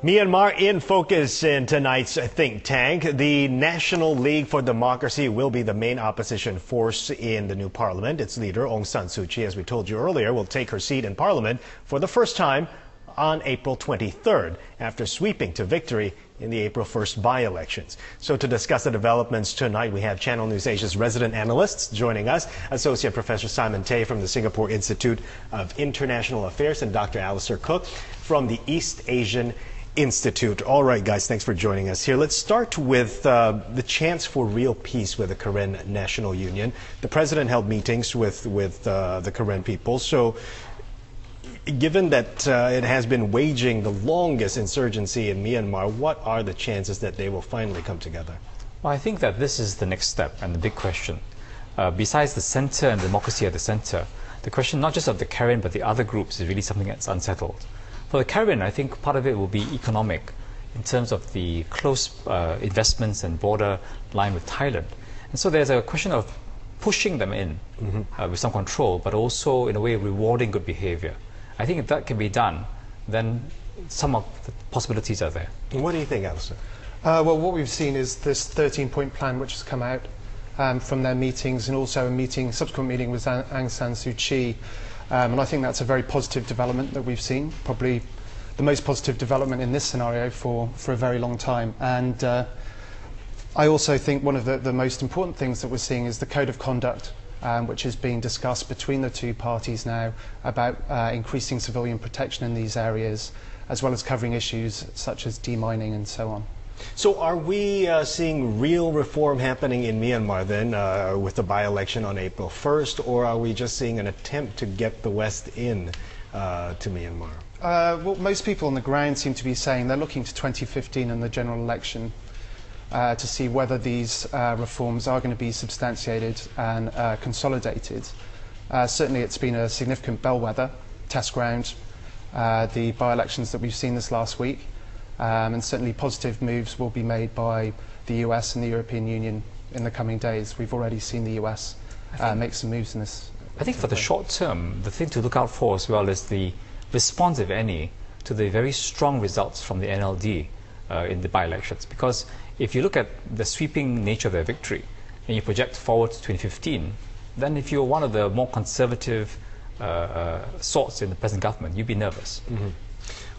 Myanmar in focus in tonight's think tank. The National League for Democracy will be the main opposition force in the new parliament. Its leader, Aung San Suu Kyi, as we told you earlier, will take her seat in parliament for the first time on April 23rd after sweeping to victory in the April 1st by-elections. So to discuss the developments tonight, we have Channel NewsAsia's resident analysts joining us, Associate Professor Simon Tay from the Singapore Institute of International Affairs and Dr. Alistair Cook from the East Asian Institute. All right, guys, thanks for joining us here. Let's start with the chance for real peace with the Karen National Union. The president held meetings with the Karen people. So given that it has been waging the longest insurgency in Myanmar, what are the chances that they will finally come together? Well, I think that this is the next step and the big question. Besides the center and democracy at the center, the question not just of the Karen but the other groups is really something that's unsettled. For the Karen, I think part of it will be economic in terms of the close investments and border line with Thailand. And so there's a question of pushing them in with some control, but also in a way rewarding good behavior. I think if that can be done, then some of the possibilities are there. What do you think, Alistair? Well, what we've seen is this 13-point plan which has come out from their meetings, and also a subsequent meeting with Aung San Suu Kyi. And I think that's a very positive development that we've seen, probably the most positive development in this scenario for a very long time. And I also think one of the most important things that we're seeing is the code of conduct, which is being discussed between the two parties now about increasing civilian protection in these areas, as well as covering issues such as demining and so on. So are we seeing real reform happening in Myanmar then with the by-election on April 1st, or are we just seeing an attempt to get the West in to Myanmar? Well, most people on the ground seem to be saying they're looking to 2015 and the general election to see whether these reforms are going to be substantiated and consolidated. Certainly it's been a significant bellwether, test ground, the by-elections that we've seen this last week. And certainly positive moves will be made by the US and the European Union in the coming days. We've already seen the US make some moves in this. I think for the short term, the thing to look out for as well is the response, if any, to the very strong results from the NLD in the by-elections. Because if you look at the sweeping nature of their victory and you project forward to 2015, then if you're one of the more conservative sorts in the present government, you'd be nervous.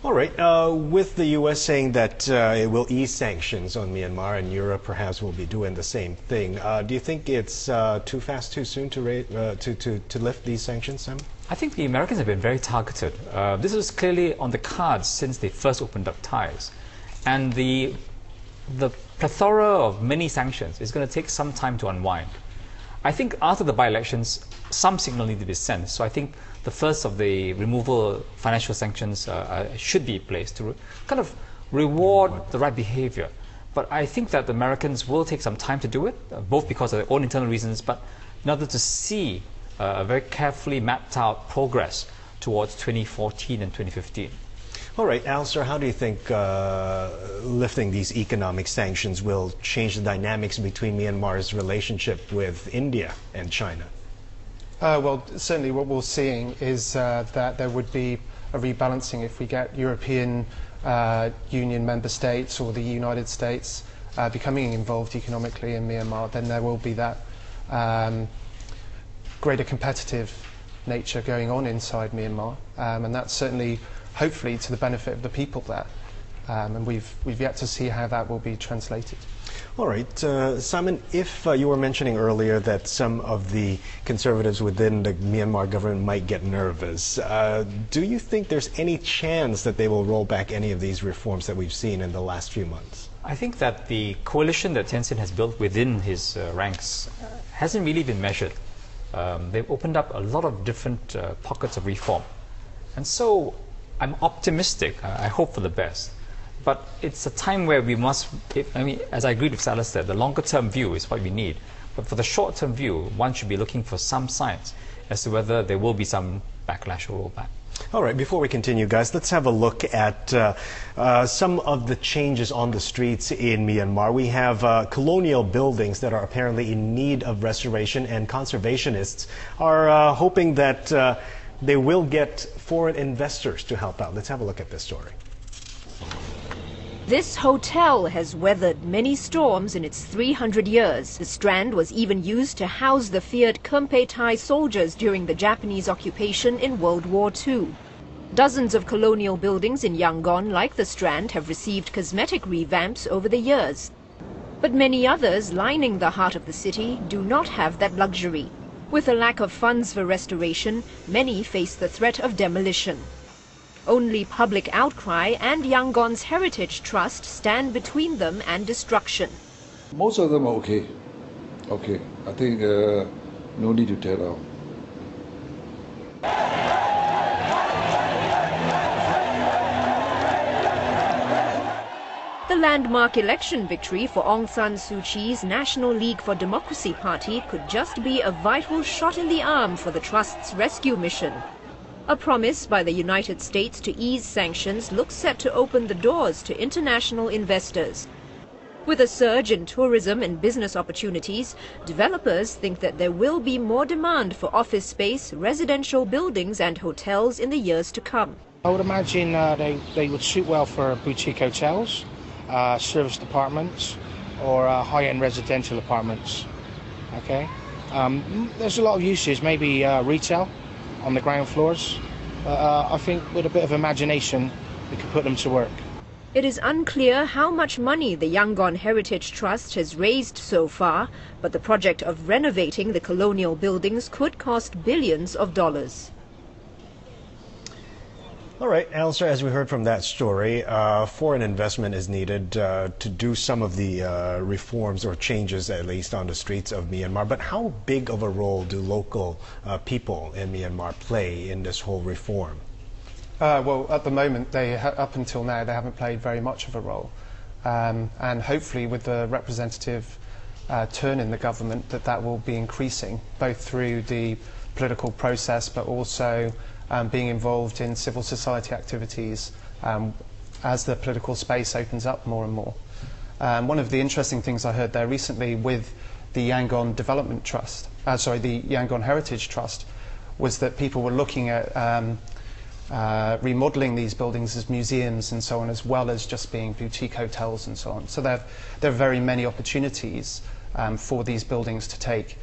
All right. With the U.S. saying that it will ease sanctions on Myanmar, and Europe perhaps will be doing the same thing, do you think it's too fast, too soon to lift these sanctions, Sam? I think the Americans have been very targeted. This was clearly on the cards since they first opened up ties. And the plethora of many sanctions is going to take some time to unwind. I think after the by-elections, some signal need to be sent. So I think the first of the removal of financial sanctions should be placed to kind of reward the right behavior. But I think that the Americans will take some time to do it, both because of their own internal reasons, but in order to see a very carefully mapped out progress towards 2014 and 2015. All right, Alistair, how do you think lifting these economic sanctions will change the dynamics between Myanmar's relationship with India and China? Well, certainly what we're seeing is that there would be a rebalancing if we get European Union member states or the United States becoming involved economically in Myanmar. Then there will be that greater competitive nature going on inside Myanmar, and that's certainly, hopefully, to the benefit of the people there. And we've yet to see how that will be translated. All right, Simon, if you were mentioning earlier that some of the conservatives within the Myanmar government might get nervous, do you think there's any chance that they will roll back any of these reforms that we've seen in the last few months? I think that the coalition that Thein Sein has built within his ranks hasn't really been measured. They've opened up a lot of different pockets of reform. And so I'm optimistic. I hope for the best. But it's a time where we must, as I agreed with Alistair, the longer term view is what we need. But for the short term view, one should be looking for some signs as to whether there will be some backlash or rollback. All right, before we continue, guys, let's have a look at some of the changes on the streets in Myanmar. We have colonial buildings that are apparently in need of restoration, and conservationists are hoping that they will get foreign investors to help out. Let's have a look at this story. This hotel has weathered many storms in its 300 years. The Strand was even used to house the feared Kempe Thai soldiers during the Japanese occupation in World War II. Dozens of colonial buildings in Yangon, like the Strand, have received cosmetic revamps over the years. But many others lining the heart of the city do not have that luxury. With a lack of funds for restoration, many face the threat of demolition. Only public outcry and Yangon's Heritage Trust stand between them and destruction. Most of them are okay. Okay, I think no need to tear down. The landmark election victory for Aung San Suu Kyi's National League for Democracy party could just be a vital shot in the arm for the Trust's rescue mission. A promise by the United States to ease sanctions looks set to open the doors to international investors. With a surge in tourism and business opportunities, developers think that there will be more demand for office space, residential buildings and hotels in the years to come. I would imagine they would suit well for boutique hotels, service departments or high-end residential apartments. Okay, there's a lot of uses, maybe retail on the ground floors. I think with a bit of imagination we could put them to work. It is unclear how much money the Yangon Heritage Trust has raised so far, but the project of renovating the colonial buildings could cost billions of dollars. All right, Alistair, as we heard from that story, foreign investment is needed to do some of the reforms or changes, at least, on the streets of Myanmar. But how big of a role do local people in Myanmar play in this whole reform? Well, at the moment, up until now, they haven't played very much of a role. And hopefully with the representative turn in the government, that will be increasing, both through the political process, but also being involved in civil society activities as the political space opens up more and more. One of the interesting things I heard there recently with the Yangon Development Trust, the Yangon Heritage Trust, was that people were looking at remodeling these buildings as museums and so on, as well as just being boutique hotels and so on. So there are very many opportunities for these buildings to take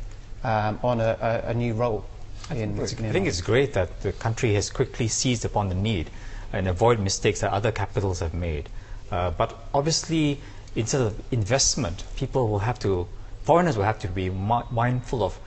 on a new role. I think it's great that the country has quickly seized upon the need and avoid mistakes that other capitals have made. But obviously, instead of investment, foreigners will have to be mindful of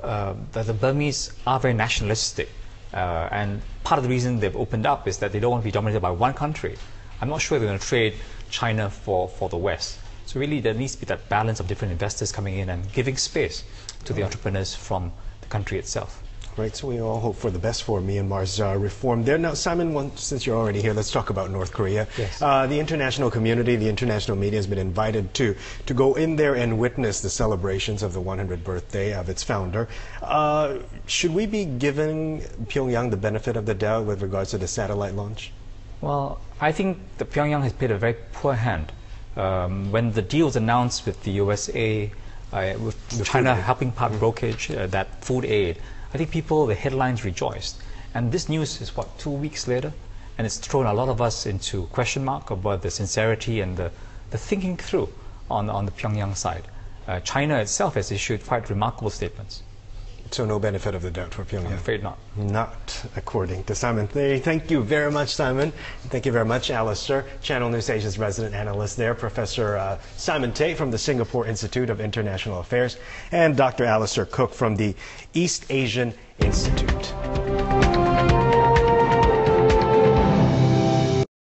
that the Burmese are very nationalistic. And part of the reason they've opened up is that they don't want to be dominated by one country. I'm not sure they're going to trade China for the West. So really, there needs to be that balance of different investors coming in and giving space to the entrepreneurs from the country itself. Right, so we all hope for the best for Myanmar's reform there. Now, Simon, since you're already here, let's talk about North Korea. Yes. The international community, the international media has been invited to go in there and witness the celebrations of the 100th birthday of its founder. Should we be giving Pyongyang the benefit of the doubt with regards to the satellite launch? Well, I think the Pyongyang has played a very poor hand. When the deal was announced with the USA, with China helping part brokerage, that food aid, I think the headlines rejoiced. And this news is, 2 weeks later? And it's thrown a lot of us into question mark about the sincerity and the thinking through on the Pyongyang side. China itself has issued quite remarkable statements. So no benefit of the doubt for Pyongyang? I'm afraid not. Not according to Simon Tay. Thank you very much, Simon. Thank you very much, Alistair. Channel NewsAsia's resident analyst there, Professor Simon Tay from the Singapore Institute of International Affairs, and Dr. Alistair Cook from the East Asian Institute.